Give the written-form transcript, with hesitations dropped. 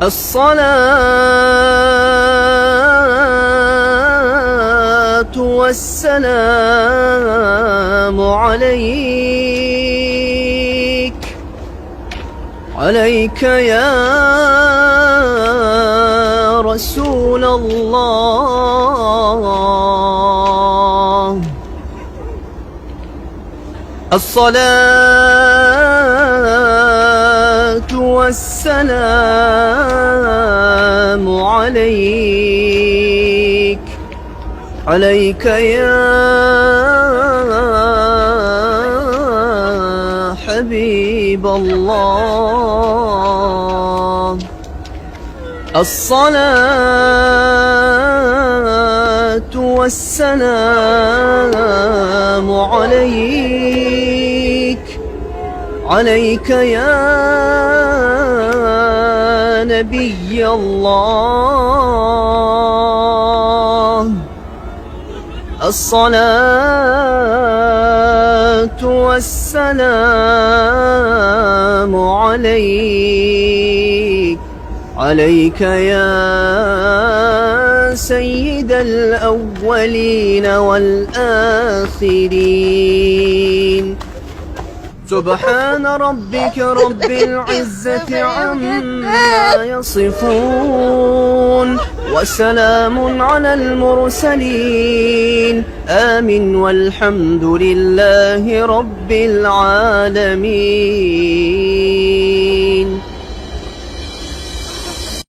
الصلاة والسلام عليك يا رسول الله. الصلاة والسلام عليك يا حبيب الله. الصلاة والسلام عليك يا نبي الله. الصلاة والسلام عليك يا سيد الأولين والآخرين. سبحان ربك رب العزة عما يصفون، وسلام على المرسلين، آمين والحمد لله رب العالمين.